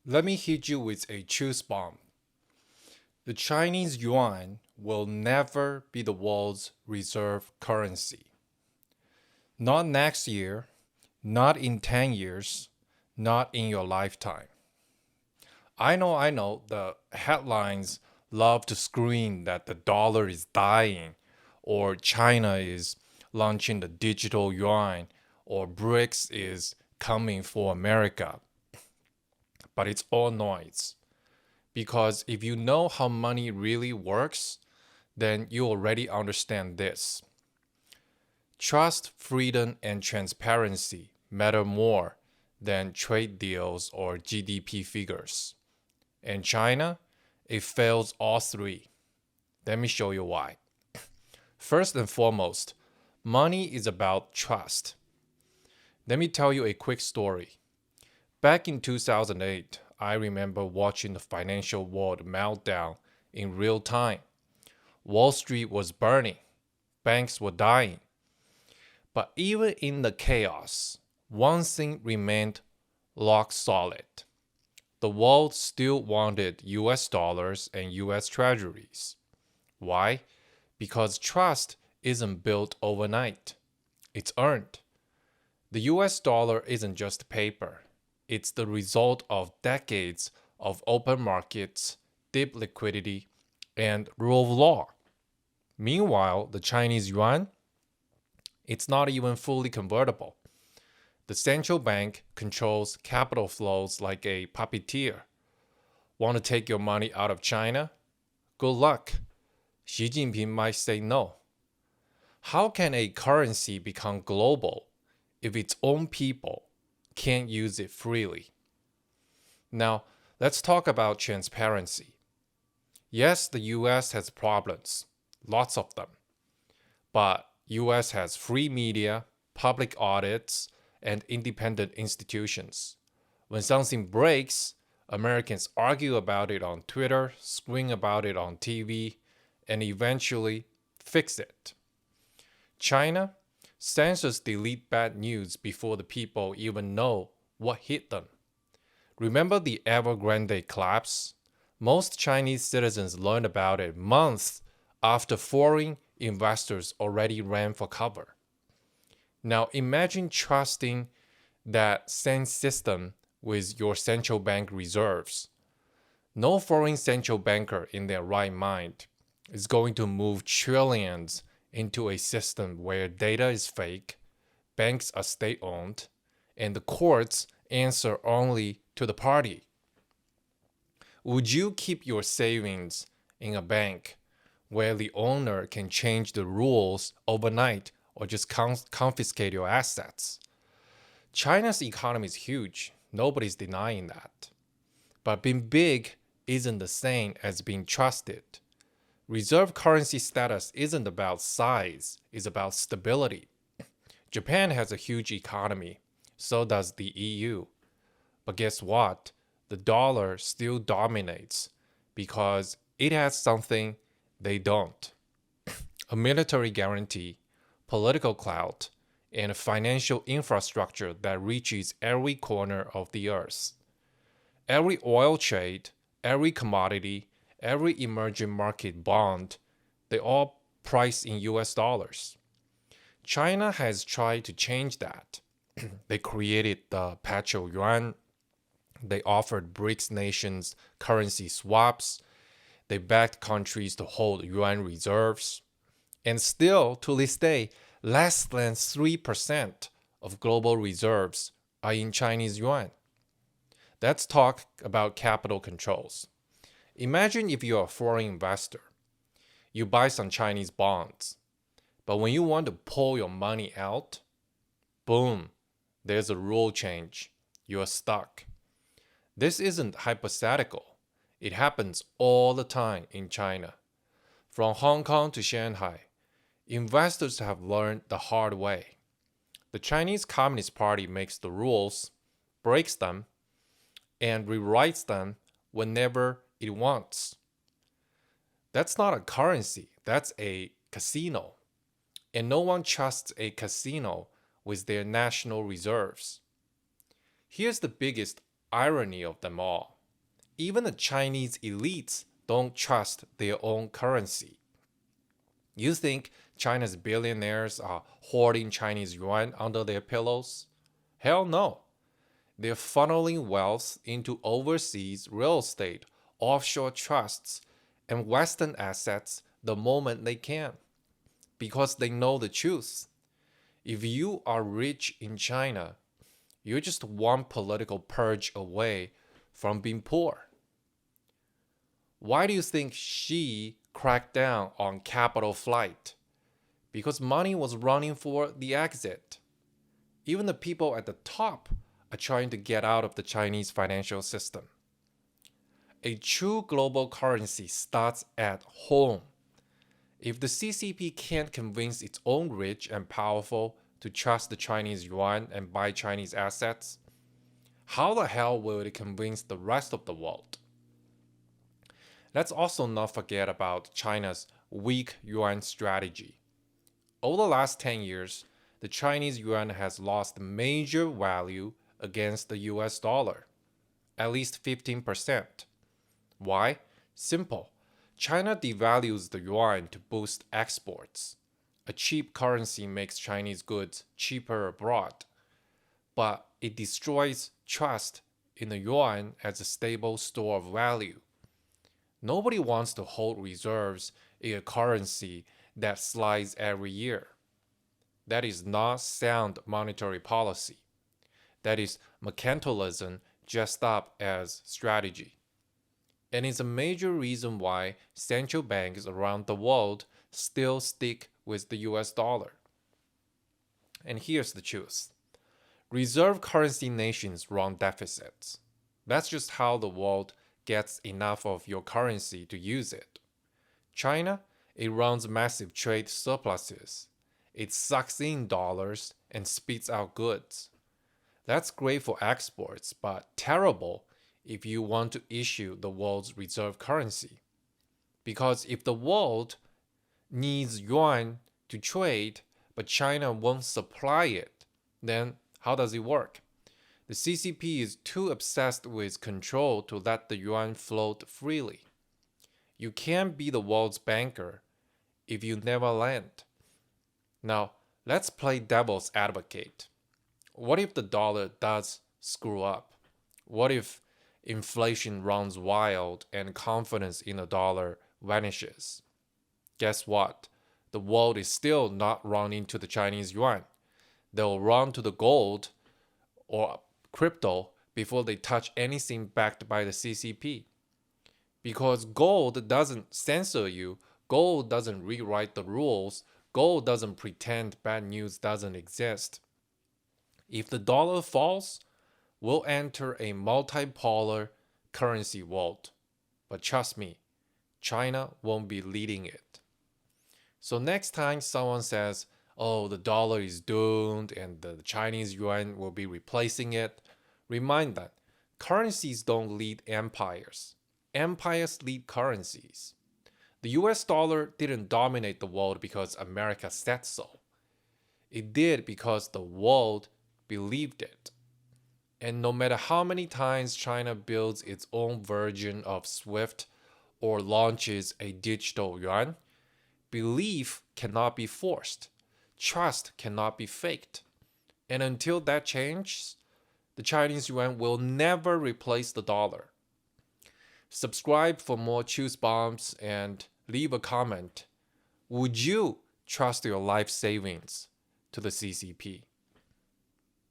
Let me hit you with a truth bomb. The Chinese yuan will never be the world's reserve currency. Not next year, not in 10 years, not in your lifetime. I know, the headlines love to scream that the dollar is dying, or China is launching the digital yuan, or BRICS is coming for America. But it's all noise. Because if you know how money really works, then you already understand this. Trust, freedom, and transparency matter more than trade deals or GDP figures. And China, it fails all three. Let me show you why. First and foremost, money is about trust. Let me tell you a quick story. Back in 2008, I remember watching the financial world meltdown in real time. Wall Street was burning, banks were dying. But even in the chaos, one thing remained rock solid. The world still wanted US dollars and US treasuries. Why? Because trust isn't built overnight, it's earned. The US dollar isn't just paper, it's the result of decades of open markets, deep liquidity, and rule of law. Meanwhile, the Chinese yuan, it's not even fully convertible. The central bank controls capital flows like a puppeteer. Want to take your money out of China? Good luck. Xi Jinping might say no. How can a currency become global if its own people can't use it freely? Now, let's talk about transparency. Yes, the US has problems, lots of them. But US has free media, public audits, and independent institutions. When something breaks, Americans argue about it on Twitter, scream about it on TV, and eventually fix it. China censors delete bad news before the people even know what hit them. Remember the Evergrande collapse? Most Chinese citizens learned about it months after foreign investors already ran for cover. Now imagine trusting that same system with your central bank reserves. No foreign central banker in their right mind is going to move trillions into a system where data is fake, banks are state owned, and the courts answer only to the party. Would you keep your savings in a bank where the owner can change the rules overnight or just confiscate your assets? China's economy is huge. Nobody's denying that. But being big isn't the same as being trusted. Reserve currency status isn't about size, it's about stability. Japan has a huge economy, so does the EU. But guess what? The dollar still dominates because it has something they don't: a military guarantee, political clout, and a financial infrastructure that reaches every corner of the earth. Every oil trade, every commodity, every emerging market bond, they all price in US dollars. China has tried to change that. They created the petro yuan. They offered BRICS nations currency swaps. They backed countries to hold yuan reserves. And still, to this day, less than 3% of global reserves are in Chinese yuan. Let's talk about capital controls. Imagine if you're a foreign investor. You buy some Chinese bonds. But when you want to pull your money out, boom, there's a rule change. You're stuck. This isn't hypothetical. It happens all the time in China. From Hong Kong to Shanghai, investors have learned the hard way. The Chinese Communist Party makes the rules, breaks them, and rewrites them whenever it wants. That's not a currency, that's a casino. And no one trusts a casino with their national reserves. Here's the biggest irony of them all. Even the Chinese elites don't trust their own currency. You think China's billionaires are hoarding Chinese yuan under their pillows? Hell no. They're funneling wealth into overseas real estate, offshore trusts, and Western assets the moment they can, because they know the truth. If you are rich in China, you're just one political purge away from being poor. Why do you think Xi cracked down on capital flight? Because money was running for the exit. Even the people at the top are trying to get out of the Chinese financial system. A true global currency starts at home. If the CCP can't convince its own rich and powerful to trust the Chinese yuan and buy Chinese assets, how the hell will it convince the rest of the world? Let's also not forget about China's weak yuan strategy. Over the last 10 years, the Chinese yuan has lost major value against the US dollar, at least 15%. Why? Simple. China devalues the yuan to boost exports. A cheap currency makes Chinese goods cheaper abroad, but it destroys trust in the yuan as a stable store of value. Nobody wants to hold reserves in a currency that slides every year. That is not sound monetary policy. That is mercantilism dressed up as strategy. And it's a major reason why central banks around the world still stick with the US dollar. And here's the truth. Reserve currency nations run deficits. That's just how the world gets enough of your currency to use it. China, it runs massive trade surpluses. It sucks in dollars and spits out goods. That's great for exports, but terrible if you want to issue the world's reserve currency. Because if the world needs yuan to trade, but China won't supply it, then how does it work? The CCP is too obsessed with control to let the yuan float freely. You can't be the world's banker if you never lend. Now, let's play devil's advocate. What if the dollar does screw up? What if inflation runs wild and confidence in the dollar vanishes? Guess what? The world is still not running to the Chinese yuan. They'll run to the gold or crypto before they touch anything backed by the CCP. Because gold doesn't censor you, gold doesn't rewrite the rules, gold doesn't pretend bad news doesn't exist. If the dollar falls, we'll enter a multipolar currency world. But trust me, China won't be leading it. So next time someone says, oh, the dollar is doomed and the Chinese yuan will be replacing it, remind them, currencies don't lead empires. Empires lead currencies. The US dollar didn't dominate the world because America said so. It did because the world believed it. And no matter how many times China builds its own version of SWIFT or launches a digital yuan, belief cannot be forced. Trust cannot be faked. And until that changes, the Chinese yuan will never replace the dollar. Subscribe for more Choose Bombs and leave a comment. Would you trust your life savings to the CCP?